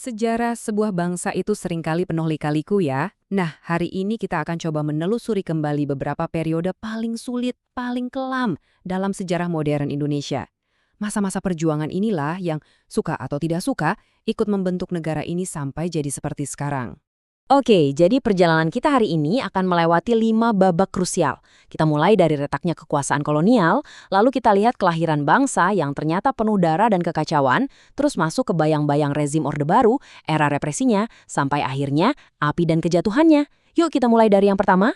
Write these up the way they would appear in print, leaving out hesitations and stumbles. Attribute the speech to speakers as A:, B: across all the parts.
A: Sejarah sebuah bangsa itu seringkali penuh lika-liku ya. Nah, hari ini kita akan coba menelusuri kembali beberapa periode paling sulit, paling kelam dalam sejarah modern Indonesia. Masa-masa perjuangan inilah yang, suka atau tidak suka, ikut membentuk negara ini sampai jadi seperti sekarang.
B: Oke, jadi perjalanan kita hari ini akan melewati 5 babak krusial. Kita mulai dari retaknya kekuasaan kolonial, lalu kita lihat kelahiran bangsa yang ternyata penuh darah dan kekacauan, terus masuk ke bayang-bayang rezim Orde Baru, era represinya, sampai akhirnya api dan kejatuhannya. Yuk kita mulai dari yang pertama.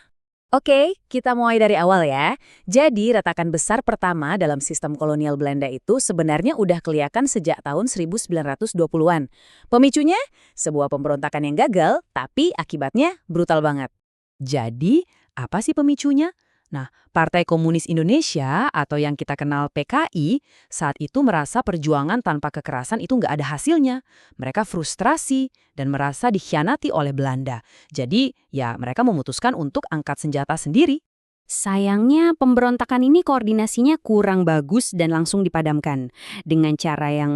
B: Oke, kita mulai dari awal ya. Jadi, retakan besar pertama dalam sistem kolonial Belanda itu sebenarnya udah kelihatan sejak tahun 1920-an. Pemicunya? Sebuah pemberontakan yang gagal, tapi akibatnya brutal banget. Jadi, apa sih pemicunya? Nah, Partai Komunis Indonesia atau yang kita kenal PKI saat itu merasa perjuangan tanpa kekerasan itu nggak ada hasilnya. Mereka frustrasi dan merasa dikhianati oleh Belanda. Jadi, ya mereka memutuskan untuk angkat senjata sendiri.
C: Sayangnya pemberontakan ini koordinasinya kurang bagus dan langsung dipadamkan dengan cara yang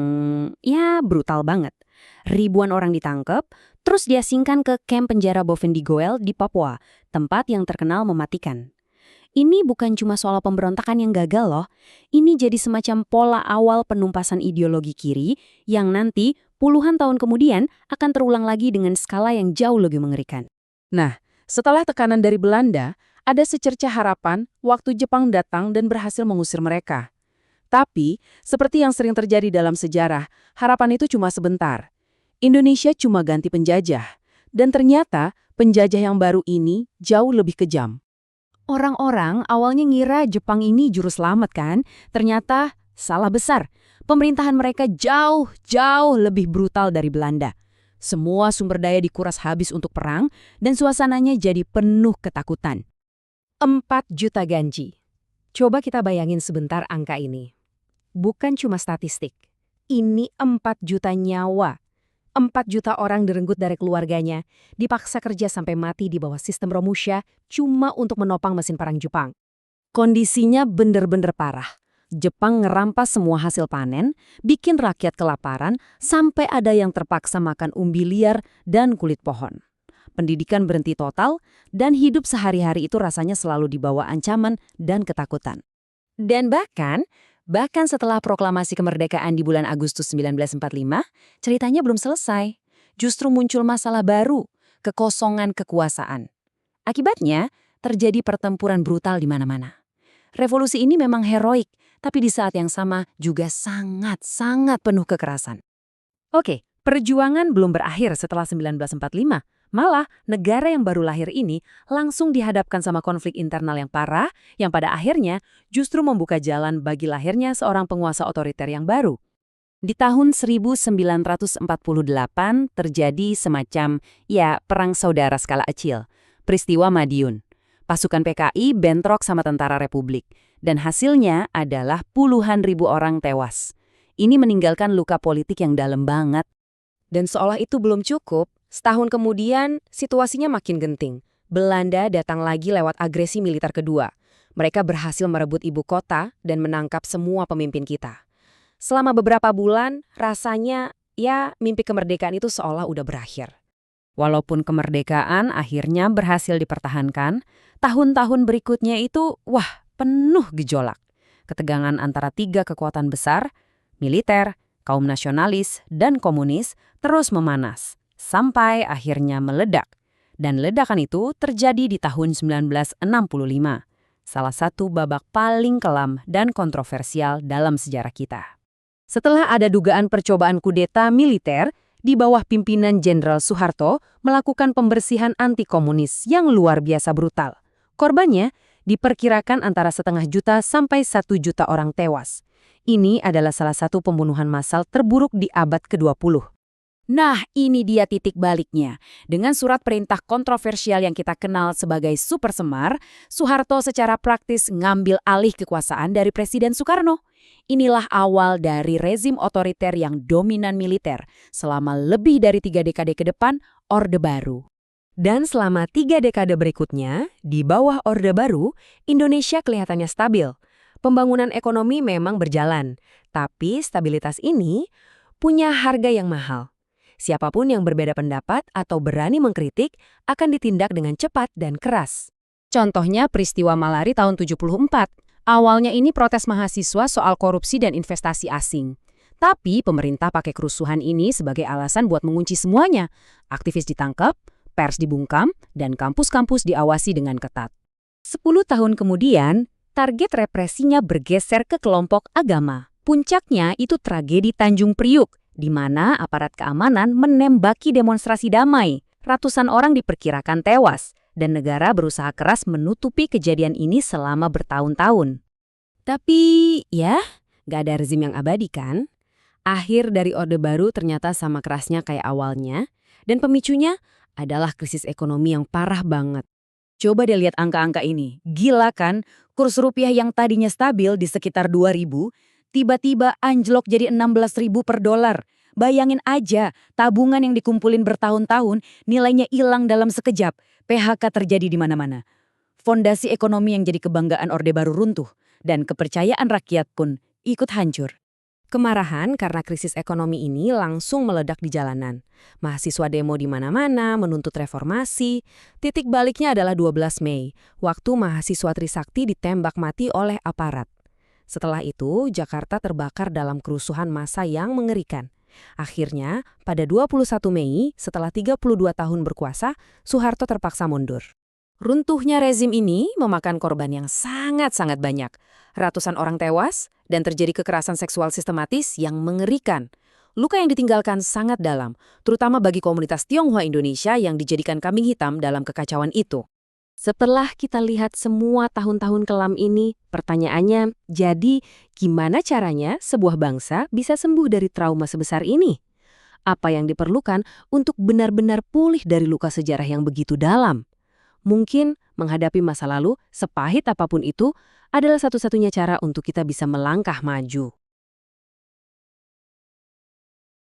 C: brutal banget. Ribuan orang ditangkap, terus diasingkan ke kamp penjara Bovendigeuel di Papua, tempat yang terkenal mematikan. Ini bukan cuma soal pemberontakan yang gagal loh, ini jadi semacam pola awal penumpasan ideologi kiri yang nanti puluhan tahun kemudian akan terulang lagi dengan skala yang jauh lebih mengerikan.
B: Nah, setelah tekanan dari Belanda, ada secercah harapan waktu Jepang datang dan berhasil mengusir mereka. Tapi, seperti yang sering terjadi dalam sejarah, harapan itu cuma sebentar. Indonesia cuma ganti penjajah. Dan ternyata, penjajah yang baru ini jauh lebih kejam.
C: Orang-orang awalnya ngira Jepang ini juru selamat kan, ternyata salah besar. Pemerintahan mereka jauh lebih brutal dari Belanda. Semua sumber daya dikuras habis untuk perang dan suasananya jadi penuh ketakutan.
A: 4 juta ganji. Coba kita bayangin sebentar angka ini. Bukan cuma statistik. Ini 4 juta nyawa. 4 juta orang direnggut dari keluarganya, dipaksa kerja sampai mati di bawah sistem Romusha cuma untuk menopang mesin perang Jepang.
B: Kondisinya bener-bener parah. Jepang ngerampas semua hasil panen, bikin rakyat kelaparan, sampai ada yang terpaksa makan umbi liar dan kulit pohon. Pendidikan berhenti total, dan hidup sehari-hari itu rasanya selalu di bawah ancaman dan ketakutan. Dan bahkan setelah proklamasi kemerdekaan di bulan Agustus 1945, ceritanya belum selesai. Justru muncul masalah baru, kekosongan kekuasaan. Akibatnya, terjadi pertempuran brutal di mana-mana. Revolusi ini memang heroik, tapi di saat yang sama juga sangat penuh kekerasan. Oke, perjuangan belum berakhir setelah 1945. Malah, negara yang baru lahir ini langsung dihadapkan sama konflik internal yang parah, yang pada akhirnya justru membuka jalan bagi lahirnya seorang penguasa otoriter yang baru. Di tahun 1948 terjadi semacam, perang saudara skala kecil, peristiwa Madiun. Pasukan PKI bentrok sama tentara Republik, dan hasilnya adalah puluhan ribu orang tewas. Ini meninggalkan luka politik yang dalam banget.
A: Dan seolah itu belum cukup, setahun kemudian situasinya makin genting. Belanda datang lagi lewat agresi militer kedua. Mereka berhasil merebut ibu kota dan menangkap semua pemimpin kita. Selama beberapa bulan, rasanya mimpi kemerdekaan itu seolah udah berakhir. Walaupun kemerdekaan akhirnya berhasil dipertahankan, tahun-tahun berikutnya itu, penuh gejolak. Ketegangan antara 3 kekuatan besar, militer, kaum nasionalis, dan komunis terus memanas, sampai akhirnya meledak. Dan ledakan itu terjadi di tahun 1965, salah satu babak paling kelam dan kontroversial dalam sejarah kita. Setelah ada dugaan percobaan kudeta militer, di bawah pimpinan Jenderal Soeharto melakukan pembersihan anti-komunis yang luar biasa brutal. Korbannya diperkirakan antara 0,5 juta sampai 1 juta orang tewas. Ini adalah salah satu pembunuhan massal terburuk di abad ke-20.
C: Nah, ini dia titik baliknya. Dengan surat perintah kontroversial yang kita kenal sebagai Super Semar, Soeharto secara praktis ngambil alih kekuasaan dari Presiden Soekarno. Inilah awal dari rezim otoriter yang dominan militer selama lebih dari 3 dekade ke depan, Orde Baru.
A: Dan selama 3 dekade berikutnya, di bawah Orde Baru, Indonesia kelihatannya stabil. Pembangunan ekonomi memang berjalan, tapi stabilitas ini punya harga yang mahal. Siapapun yang berbeda pendapat atau berani mengkritik akan ditindak dengan cepat dan keras. Contohnya peristiwa Malari tahun 74. Awalnya ini protes mahasiswa soal korupsi dan investasi asing. Tapi pemerintah pakai kerusuhan ini sebagai alasan buat mengunci semuanya. Aktivis ditangkap, pers dibungkam, dan kampus-kampus diawasi dengan ketat.
B: 10 tahun kemudian, target represinya bergeser ke kelompok agama. Puncaknya itu tragedi Tanjung Priuk, di mana aparat keamanan menembaki demonstrasi damai. Ratusan orang diperkirakan tewas, dan negara berusaha keras menutupi kejadian ini selama bertahun-tahun.
A: Tapi, ya, nggak ada rezim yang abadi kan? Akhir dari Orde Baru ternyata sama kerasnya kayak awalnya, dan pemicunya adalah krisis ekonomi yang parah banget.
B: Coba deh lihat angka-angka ini. Gila kan? Kurs rupiah yang tadinya stabil di sekitar 2.000, tiba-tiba anjlok jadi 16.000 per dolar. Bayangin aja, tabungan yang dikumpulin bertahun-tahun nilainya hilang dalam sekejap. PHK terjadi di mana-mana. Fondasi ekonomi yang jadi kebanggaan Orde Baru runtuh, dan kepercayaan rakyat pun ikut hancur.
A: Kemarahan karena krisis ekonomi ini langsung meledak di jalanan. Mahasiswa demo di mana-mana menuntut reformasi. Titik baliknya adalah 12 Mei, waktu mahasiswa Trisakti ditembak mati oleh aparat. Setelah itu, Jakarta terbakar dalam kerusuhan massa yang mengerikan. Akhirnya, pada 21 Mei, setelah 32 tahun berkuasa, Soeharto terpaksa mundur. Runtuhnya rezim ini memakan korban yang sangat-sangat banyak. Ratusan orang tewas dan terjadi kekerasan seksual sistematis yang mengerikan. Luka yang ditinggalkan sangat dalam, terutama bagi komunitas Tionghoa Indonesia yang dijadikan kambing hitam dalam kekacauan itu. Setelah kita lihat semua tahun-tahun kelam ini, pertanyaannya, jadi gimana caranya sebuah bangsa bisa sembuh dari trauma sebesar ini? Apa yang diperlukan untuk benar-benar pulih dari luka sejarah yang begitu dalam? Mungkin menghadapi masa lalu, sepahit apapun itu, adalah satu-satunya cara untuk kita bisa melangkah maju.